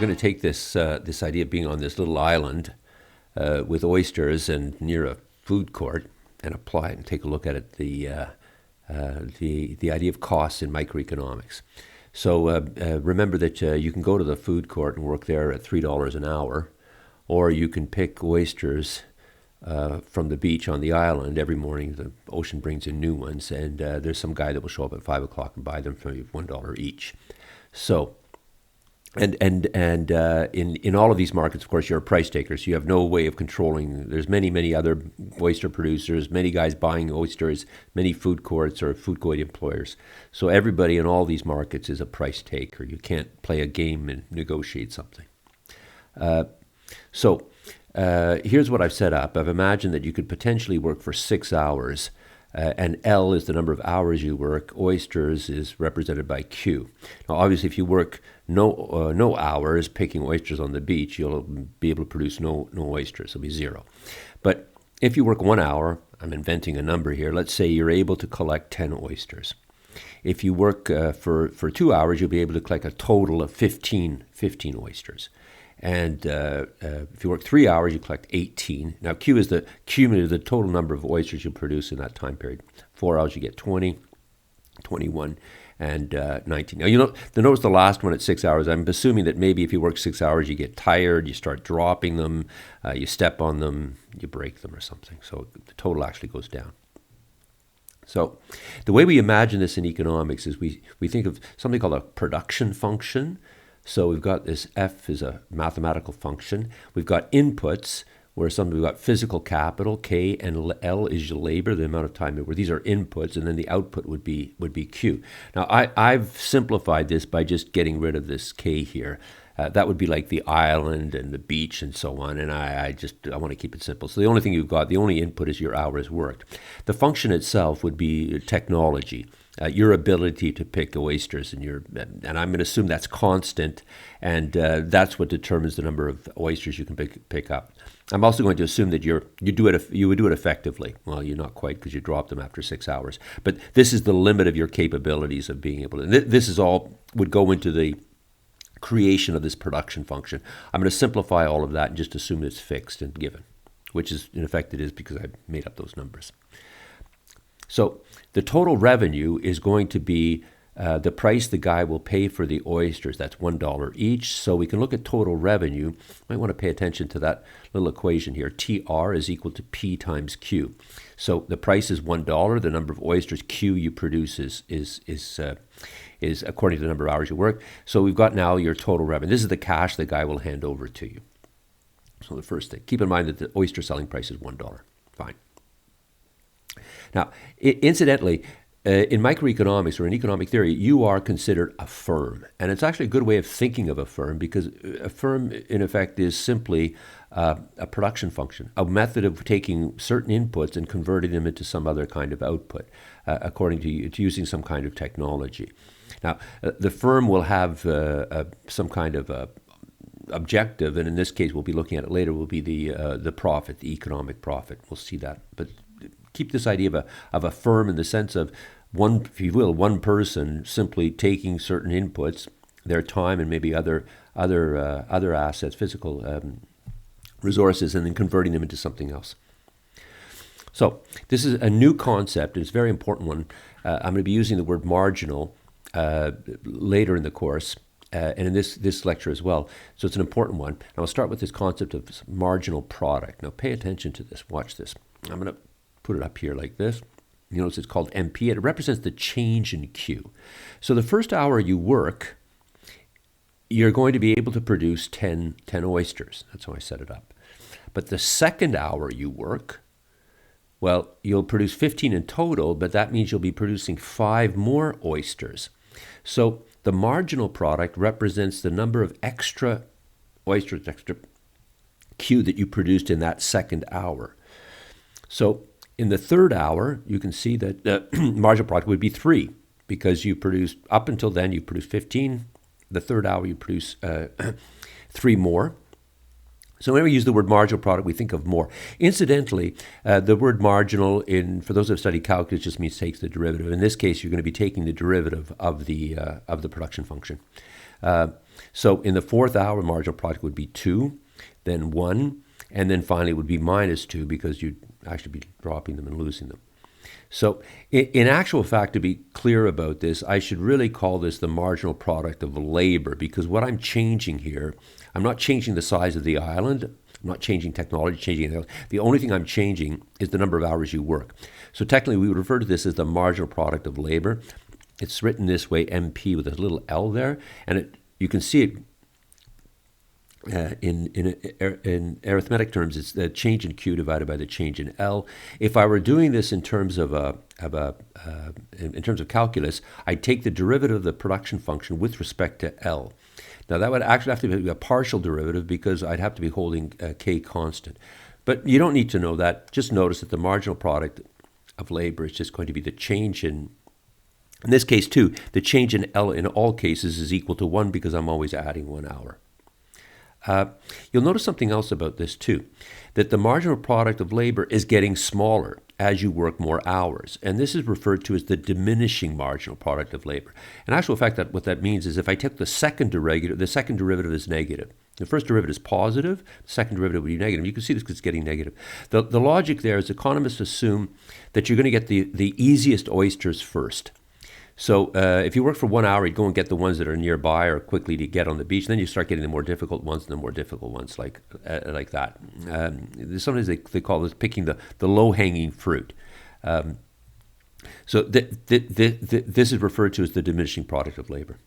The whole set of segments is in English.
going to take this idea of being on this little island with oysters and near a food court and apply it and take a look at it, the idea of costs in microeconomics. So remember that you can go to the food court and work there at $3 an hour, or you can pick oysters from the beach on the island. Every morning the ocean brings in new ones, and there's some guy that will show up at 5 o'clock and buy them for you $1 each. So, and in all of these markets, of course, you're a price taker, so you have no way of controlling. There's many other oyster producers, many guys buying oysters, many food courts or food court employers. So everybody in all these markets is a price taker. You can't play a game and negotiate something. So here's what I've set up. I've imagined that you could potentially work for 6 hours, and L is the number of hours you work. Oysters is represented by Q. Now, obviously, if you work no hours picking oysters on the beach, you'll be able to produce no oysters. It'll be 0. But if you work 1 hour, I'm inventing a number here. Let's say you're able to collect 10 oysters. If you work for 2 hours, you'll be able to collect a total of 15 oysters. And if you work 3 hours, you collect 18. Now, Q is the cumulative, the total number of oysters you produce in that time period. 4 hours, you get 20, 21, and 19. Now, notice the last one at 6 hours. I'm assuming that maybe if you work 6 hours, you get tired, you start dropping them, you step on them, you break them or something. So the total actually goes down. So the way we imagine this in economics is we think of something called a production function. So we've got this F is a mathematical function. We've got inputs, where we've got physical capital, K, and L is your labor, the amount of time you work. These are inputs, and then the output would be Q. Now, I've simplified this by just getting rid of this K here. That would be like the island and the beach and so on, and I want to keep it simple. So the only thing you've got, the only input is your hours worked. The function itself would be technology. Your ability to pick oysters, and I'm going to assume that's constant, and that's what determines the number of oysters you can pick up. I'm also going to assume that you would do it effectively. Well, you're not quite, because you dropped them after 6 hours, but this is the limit of your capabilities of being able to. This is all would go into the creation of this production function. I'm going to simplify all of that and just assume it's fixed and given, which is in effect it is, because I made up those numbers. So the total revenue is going to be the price the guy will pay for the oysters. That's $1 each. So we can look at total revenue. You might want to pay attention to that little equation here. TR is equal to P times Q. So the price is $1. The number of oysters Q you produce is according to the number of hours you work. So we've got now your total revenue. This is the cash the guy will hand over to you. So the first thing, keep in mind that the oyster selling price is $1. Fine. Now, incidentally, in microeconomics or in economic theory, you are considered a firm. And it's actually a good way of thinking of a firm, because a firm, in effect, is simply a production function, a method of taking certain inputs and converting them into some other kind of output, according to using some kind of technology. Now, the firm will have some kind of objective, and in this case, we'll be looking at it later, will be the profit, the economic profit. We'll see that. But keep this idea of a firm in the sense of one, if you will, one person simply taking certain inputs, their time and maybe other assets, physical resources, and then converting them into something else. So this is a new concept, and it's a very important one. I'm going to be using the word marginal later in the course, and in this lecture as well. So it's an important one. And I'll start with this concept of marginal product. Now pay attention to this. Watch this. I'm going to put it up here like this. You notice it's called MP. It represents the change in Q. So the first hour you work, you're going to be able to produce 10 oysters. That's how I set it up. But the second hour you work, well, you'll produce 15 in total, but that means you'll be producing 5 more oysters. So the marginal product represents the number of extra oysters, extra Q that you produced in that second hour. So in the third hour, you can see that the marginal product would be 3, because you produced, up until then, you produced 15. The third hour, you produce 3 more. So whenever we use the word marginal product, we think of more. Incidentally, the word marginal, for those who have studied calculus, just means takes the derivative. In this case, you're going to be taking the derivative of the production function. So in the fourth hour, marginal product would be 2, then 1, and then finally it would be minus 2 because you'd actually be dropping them and losing them. So in actual fact, to be clear about this, I should really call this the marginal product of labor, because what I'm changing here, I'm not changing the size of the island, I'm not changing technology, changing anything else. The only thing I'm changing is the number of hours you work. So technically we would refer to this as the marginal product of labor. It's written this way, MP with a little L there, and you can see it in arithmetic terms, it's the change in Q divided by the change in L. If I were doing this in terms of in terms of calculus, I'd take the derivative of the production function with respect to L. Now that would actually have to be a partial derivative because I'd have to be holding K constant. But you don't need to know that. Just notice that the marginal product of labor is just going to be the change in this case too, the change in L in all cases is equal to 1 because I'm always adding 1 hour. You'll notice something else about this too, that the marginal product of labor is getting smaller as you work more hours. And this is referred to as the diminishing marginal product of labor. In actual fact, what that means is if I take the second derivative is negative. The first derivative is positive, the second derivative would be negative. You can see this because it's getting negative. The logic there is economists assume that you're going to get the easiest oysters first. So if you work for 1 hour, you go and get the ones that are nearby or quickly to get on the beach. And then you start getting the more difficult ones and the more difficult ones like that. Sometimes they call this picking the low-hanging fruit. So this is referred to as the diminishing product of labor,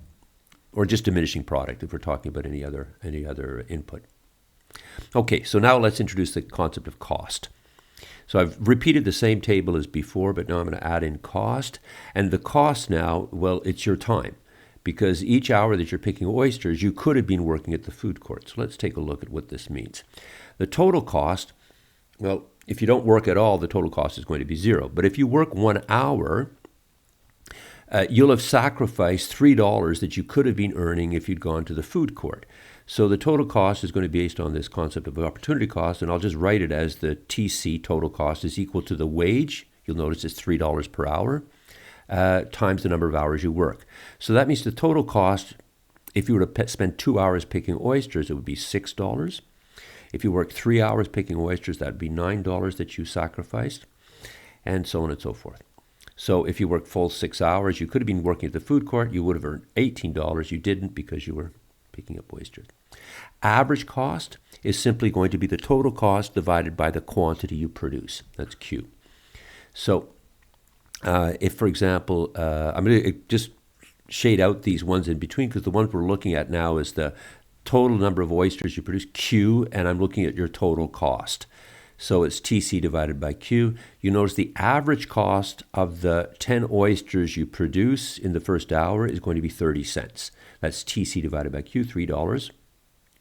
or just diminishing product if we're talking about any other input. Okay, so now let's introduce the concept of cost. So I've repeated the same table as before, but now I'm going to add in cost. And the cost now, well, it's your time. Because each hour that you're picking oysters, you could have been working at the food court. So let's take a look at what this means. The total cost, well, if you don't work at all, the total cost is going to be 0. But if you work 1 hour, you'll have sacrificed $3 that you could have been earning if you'd gone to the food court. So the total cost is going to be based on this concept of opportunity cost, and I'll just write it as the TC, total cost, is equal to the wage. You'll notice it's $3 per hour, times the number of hours you work. So that means the total cost, if you were to spend 2 hours picking oysters, it would be $6. If you work 3 hours picking oysters, that would be $9 that you sacrificed, and so on and so forth. So if you worked full 6 hours, you could have been working at the food court, you would have earned $18. You didn't because you were picking up oysters. Average cost is simply going to be the total cost divided by the quantity you produce. That's Q. So if, for example, I'm going to just shade out these ones in between because the ones we're looking at now is the total number of oysters you produce, Q, and I'm looking at your total cost. So it's TC divided by Q. You notice the average cost of the 10 oysters you produce in the first hour is going to be 30 cents. That's TC divided by Q, $3.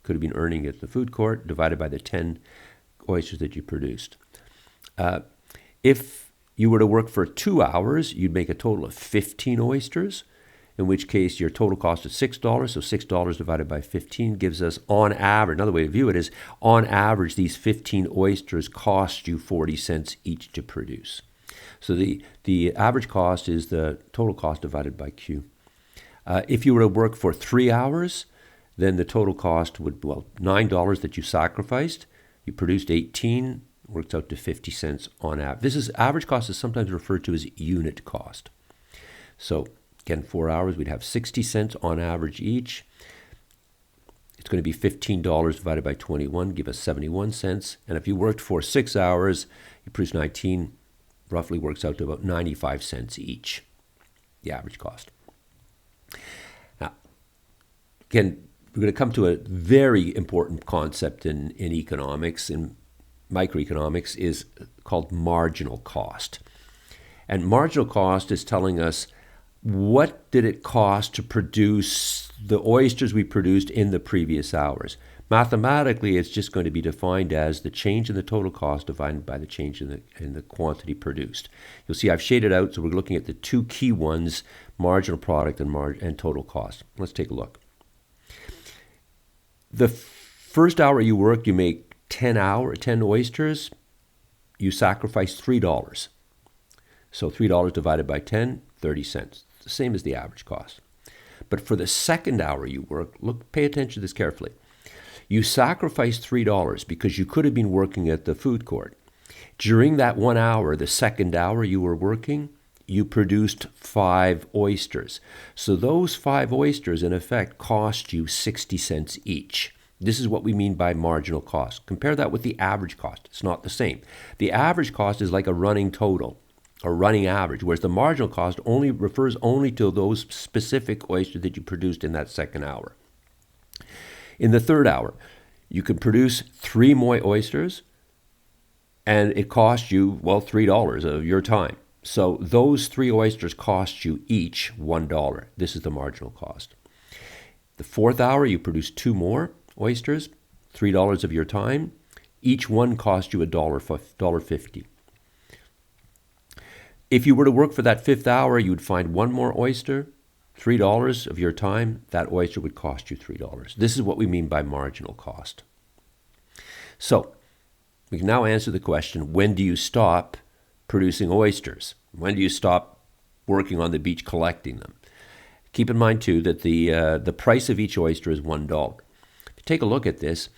Could have been earning at the food court, divided by the 10 oysters that you produced. If you were to work for 2 hours, you'd make a total of 15 oysters, in which case your total cost is $6. So $6 divided by 15 gives us, on average, another way to view it is, on average, these 15 oysters cost you 40 cents each to produce. So the average cost is the total cost divided by Q. If you were to work for 3 hours, then the total cost would be, $9 that you sacrificed. You produced 18, works out to 50 cents on average. Average cost is sometimes referred to as unit cost. So again, 4 hours, we'd have 60 cents on average each. It's going to be $15 divided by 21, give us 71 cents. And if you worked for 6 hours, you produced 19, roughly works out to about 95 cents each, the average cost. Now, again, we're going to come to a very important concept in economics, in microeconomics, is called marginal cost. And marginal cost is telling us what did it cost to produce the oysters we produced in the previous hours. Mathematically, it's just going to be defined as the change in the total cost divided by the change in the quantity produced. You'll see I've shaded out, so we're looking at the two key ones, marginal product and total cost. Let's take a look. The first hour you work, you make 10 oysters, you sacrifice $3. So $3 divided by 10, 30 cents. The same as the average cost. But for the second hour you work, pay attention to this carefully. You sacrifice $3 because you could have been working at the food court. During that 1 hour, the second hour you were working, you produced 5 oysters. So those 5 oysters, in effect, cost you 60 cents each. This is what we mean by marginal cost. Compare that with the average cost. It's not the same. The average cost is like a running total, a running average, whereas the marginal cost refers only to those specific oysters that you produced in that second hour. In the third hour, you can produce 3 more oysters, and it costs you, well, $3 of your time. So those 3 oysters cost you each $1. This is the marginal cost. The fourth hour, you produce 2 more oysters, $3 of your time. Each one costs you $1.50. If you were to work for that fifth hour, you would find 1 more oyster, $3 of your time. That oyster would cost you $3. This is what we mean by marginal cost. So we can now answer the question, when do you stop producing oysters? When do you stop working on the beach collecting them? Keep in mind, too, that the price of each oyster is $1. If you take a look at this,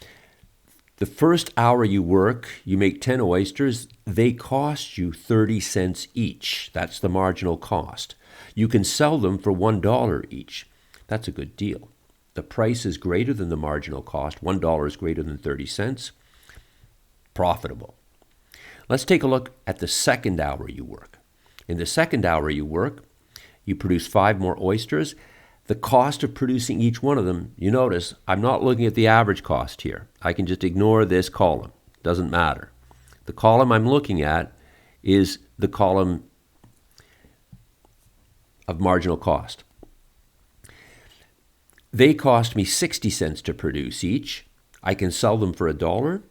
the first hour you work, you make 10 oysters, they cost you 30 cents each. That's the marginal cost. You can sell them for $1 each. That's a good deal. The price is greater than the marginal cost. $1 is greater than 30 cents. Profitable. Let's take a look at the second hour you work. In the second hour you work, you produce 5 more oysters. The cost of producing each one of them, you notice, I'm not looking at the average cost here. I can just ignore this column. Doesn't matter. The column I'm looking at is the column of marginal cost. They cost me 60 cents to produce each. I can sell them for $1.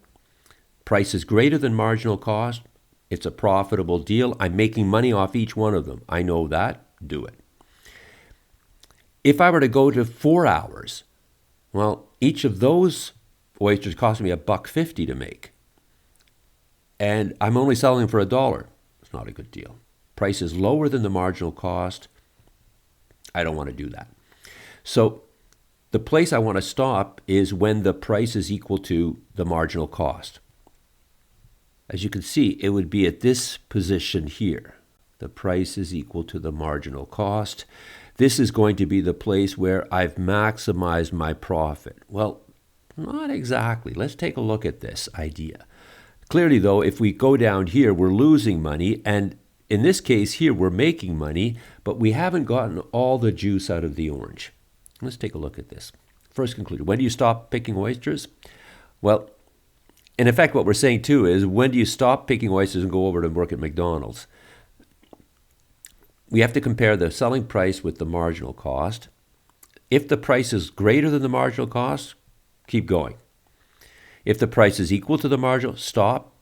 Price is greater than marginal cost. It's a profitable deal. I'm making money off each one of them. I know that. Do it. If I were to go to 4 hours, well, each of those oysters cost me $1.50 to make. And I'm only selling them for $1. It's not a good deal. Price is lower than the marginal cost. I don't want to do that. So the place I want to stop is when the price is equal to the marginal cost. As you can see, it would be at this position here. The price is equal to the marginal cost. This is going to be the place where I've maximized my profit. Well, not exactly. Let's take a look at this idea. Clearly, though, if we go down here, we're losing money. And in this case here, we're making money, but we haven't gotten all the juice out of the orange. Let's take a look at this. First conclusion, when do you stop picking oysters? Well, in effect, what we're saying, too, is when do you stop picking oysters and go over to work at McDonald's? We have to compare the selling price with the marginal cost. If the price is greater than the marginal cost, keep going. If the price is equal to the marginal, stop.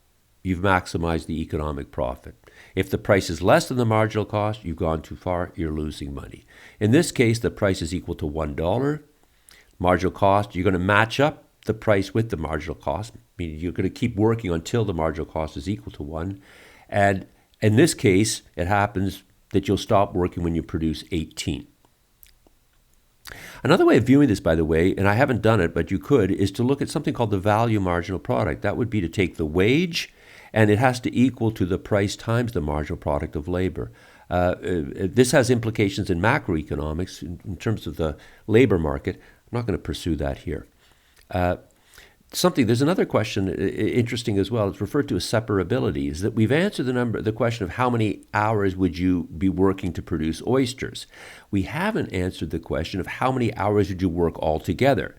You've maximized the economic profit. If the price is less than the marginal cost, you've gone too far, you're losing money. In this case, the price is equal to $1. Marginal cost, you're going to match up the price with the marginal cost, meaning you're going to keep working until the marginal cost is equal to 1. And in this case, it happens that you'll stop working when you produce 18. Another way of viewing this, by the way, and I haven't done it, but you could, is to look at something called the value marginal product. That would be to take the wage, and it has to equal to the price times the marginal product of labor. This has implications in macroeconomics in terms of the labor market. I'm not going to pursue that here. There's another question interesting as well. It's referred to as separability. Is that we've answered the question of how many hours would you be working to produce oysters. We haven't answered the question of how many hours would you work altogether.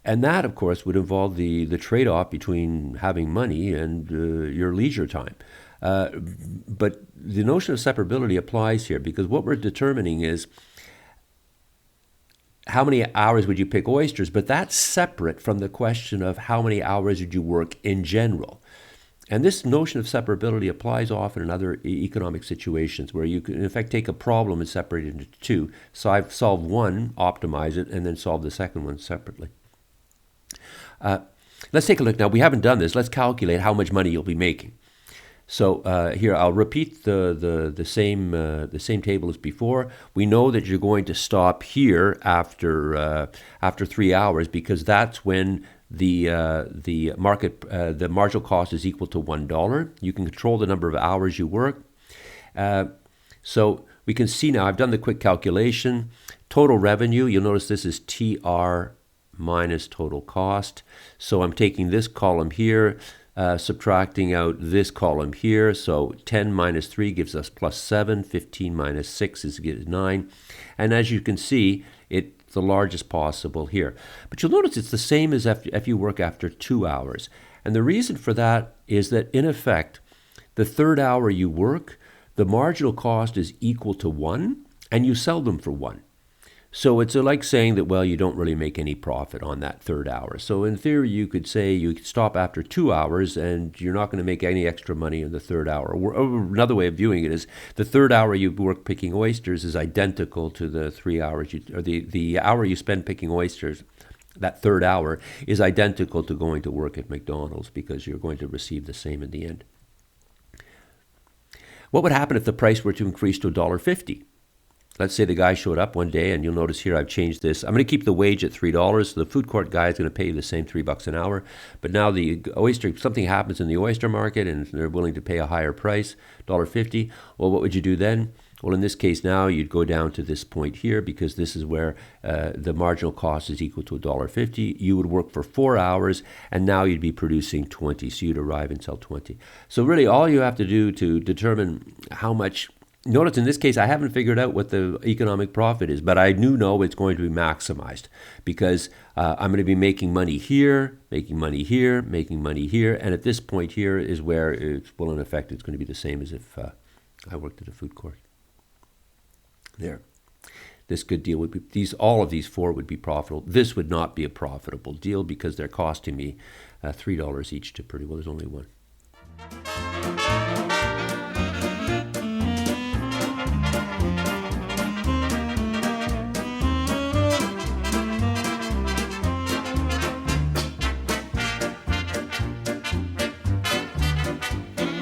And that, of course, would involve the trade-off between having money and your leisure time. But the notion of separability applies here because what we're determining is how many hours would you pick oysters, but that's separate from the question of how many hours would you work in general. And this notion of separability applies often in other economic situations where you can, in effect, take a problem and separate it into two. So I've solved one, optimize it, and then solve the second one separately. Let's take a look now. We haven't done this. Let's calculate how much money you'll be making. So here, I'll repeat the same table as before. We know that you're going to stop here after 3 hours, because that's when the marginal cost is equal to $1. You can control the number of hours you work. So we can see now, I've done the quick calculation. Total revenue, you'll notice this is TR minus total cost. So I'm taking this column here, subtracting out this column here. So 10 minus 3 gives us plus 7. 15 minus 6 is 9. And as you can see, it's the largest possible here. But you'll notice it's the same as if you work after 2 hours. And the reason for that is that, in effect, the third hour you work, the marginal cost is equal to 1, and you sell them for 1. So it's like saying that, well, you don't really make any profit on that third hour. So in theory, you could say you could stop after 2 hours and you're not going to make any extra money in the third hour. Another way of viewing it is the third hour you work picking oysters is identical to the 3 hours, or the hour you spend picking oysters. That third hour is identical to going to work at McDonald's, because you're going to receive the same in the end. What would happen if the price were to increase to $1.50? Let's say the guy showed up one day, and you'll notice here I've changed this. I'm going to keep the wage at $3. So the food court guy is going to pay you the same $3 an hour. But now something happens in the oyster market and they're willing to pay a higher price, $1.50. Well, what would you do then? Well, in this case now, you'd go down to this point here, because this is where the marginal cost is equal to $1.50. You would work for 4 hours, and now you'd be producing 20. So you'd arrive and sell 20. So really all you have to do to determine how much. Notice in this case, I haven't figured out what the economic profit is, but I do know it's going to be maximized, because I'm going to be making money here, making money here, making money here, and at this point here is where in effect, it's going to be the same as if I worked at a food court. There. This good deal would be, all of these 4 would be profitable. This would not be a profitable deal, because they're costing me $3 each to produce. Well, there's only one.